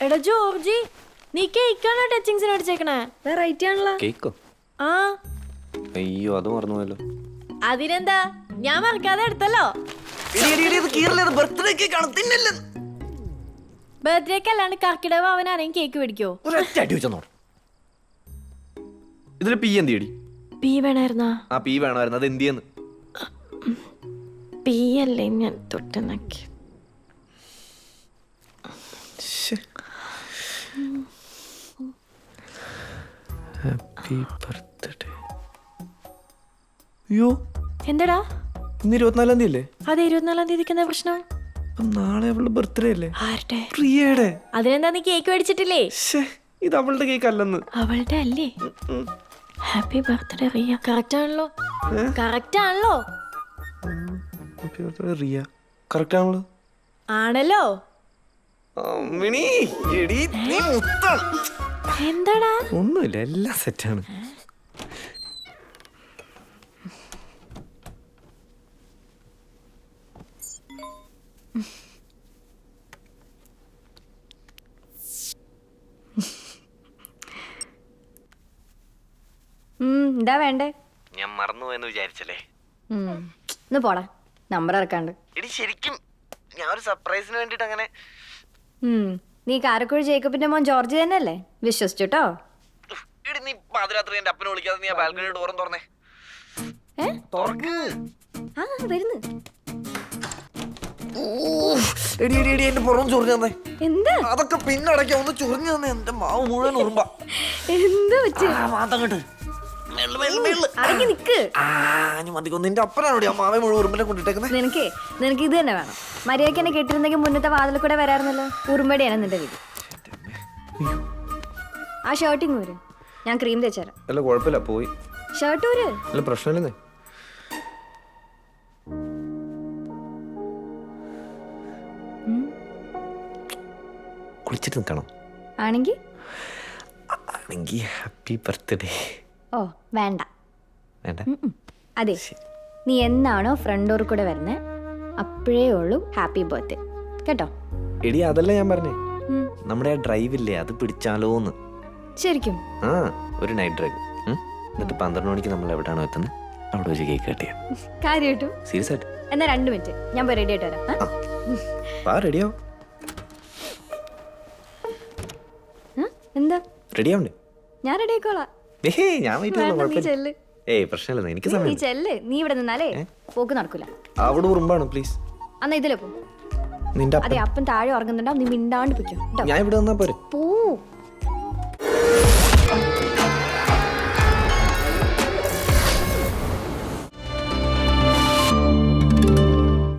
എടാ ജോർജി, നീ കേക്കാണോ ടച്ചിങ്സിന് അടിച്ചേക്കണേ? വെറൈറ്റി ആണല്ലോ. കേക്കോ? ആ അയ്യോ, അത് മറന്നുപോയല്ലോ. അതിനെന്താ, ഞാൻ മറക്കാതെ എടുത്തല്ലോ. ബർത്ത്ഡേക്ക് അല്ലാണ്ട് കർക്കിടക അവൻ ആരെയും കേക്ക് മേടിക്കോ? ഇതില് പി എന്തിയടി? പി വേണായിരുന്നാ? ആ പി വേണമായിരുന്നു. അത് എന്തിയെന്ന്? പി അല്ലേ ഞാൻ തൊട്ടുനക്കി. Happy birthday. അയ്യോ, എന്തടാ? ഇന്ന് 24-ാം തീയതി അല്ലേ? അതെ, 24-ാം തീയതിക്ക് എന്താ പ്രശ്നം? നാളെ അവളുടെ ബർത്ത്ഡേ അല്ലേ? ആരുടെ? പ്രിയയുടെ. അതിനെന്താ നീ കേക്ക് മേടിച്ചിട്ടില്ലേ? ഇത് അവളുടെ കേക്ക് അല്ലെന്ന്. അവളുടെ അല്ലേ? Happy birthday Riya. കറക്റ്റ് ആണല്ലോ. കറക്റ്റ് ആണല്ലോ. റിയ കറക്റ്റ് ആണല്ലോ. ആണല്ലോ. എന്താടാ? ഒന്നുമില്ല, എല്ലാം സെറ്റാണ്. എന്താ വേണ്ടേ? ഞാൻ മറന്നുപോയെന്ന് വിചാരിച്ചല്ലേ? ഒന്ന് പോടാ, നമ്പർ ഇറക്കാണ്ട്. എടി ശരിക്കും ഞാൻ ഒരു സർപ്രൈസിന് വേണ്ടിട്ട് അങ്ങനെ. നീ കാരക്കുഴി ജേക്കബിന്റെ മോൻ ജോർജ് തന്നെയല്ലേ? വിശ്വസിച്ചുട്ടോ. എടി നീ പാതിരാത്രി എന്റെ അപ്പനെ വിളിക്കാതെ നീ ആ ബാൽക്കണി ഡോറും തുറന്നേ. ആ വരുന്നു. എടി എടി എടി എന്റെ പുറം ചൊറിഞ്ഞു തന്നെ. എന്താ? അതൊക്കെ പിന്നടക്കാം, ഒന്ന് ചൊറിഞ്ഞു തന്നെ. എന്റെ മാവ് മുഴുവൻ ഉറുമ്പാ. എന്താ പറ്റി? മാതങ്ങട്ട് അടങ്ങി നിക്ക്. നിന്റെ അപ്പനാണോടി ആ മാവെ മുഴുവൻ ഉറുമ്പിനെ കൊണ്ടിട്ടേക്കുന്നത്? നിനക്ക് ഇത് തന്നെ വേണം. മര്യാദയ്ക്ക് എന്നെ കെട്ടിരുന്നെങ്കിൽ മുന്നത്തെ വാതിൽ കൂടെ വരാറുന്നല്ലോ. ഉറുമ്പടിയാണ് നിന്റെ വീട്. ആ ഷർട്ടിങ് ഊര്, ഞാൻ ക്രീം തേച്ചുതരാം. അല്ല കുഴപ്പമില്ല, പോയി. ഷർട്ട് ഊര്. അല്ല പ്രശ്നമില്ലെന്നേ. കുളിച്ചിട്ട് നിൽക്കണം ആണെങ്കി ഹാപ്പി ബർത്ത്ഡേ. ഓ വേണ്ട വേണ്ട. അതെ, നീ എന്നാണോ ഫ്രണ്ട് ഡോർ കൂടെ വരുന്നേ അപ്പോഴേ ഉള്ളൂ ഹാപ്പി ബർത്ത്ഡേ കേട്ടോ. എടി അതല്ല ഞാൻ പറഞ്ഞേ, നമ്മുടെ ആ ഡ്രൈവ് ഇല്ലേ, അത് പിടിച്ചാലോന്ന്. ശരിക്കും? ആ, ഒരു നൈറ്റ് ഡ്രൈവ്. എന്നിട്ട് 12 മണിക്ക് നമ്മൾ എവിടെയാണോ എത്തുന്നത് അവിടെ വെച്ച് കേക്ക് കട്ട് ചെയ്യാം. കാര്യമായിട്ടും? സീരിയസ് ആയിട്ട്. എന്നാ 2 മിനിറ്റ്, ഞാൻ പോയി റെഡി ആയിട്ട് വരാം. റെഡിയാവോ? എന്താ റെഡിയാവണ്ടേ? ഞാൻ റെഡി ആയിക്കോളാം. ഞാൻ ഏയ് പ്രശ്നമില്ല, എനിക്ക് സമയം. നീ ഇവിടെ നിന്നാലേ പോക്ക് നടക്കൂല. അവിടെ ഉറുമ്പാണ്, പ്ലീസ്. അന്നാ ഇതിലെ പോ. നിന്റെ അതെ, അപ്പം താഴെ ഉറങ്ങുന്നുണ്ടാവും. നീ മിണ്ടാണ്ട് പൊയ്ക്കോ. ഞാൻ ഇവിടെ വന്നാ പോരെ? പോ.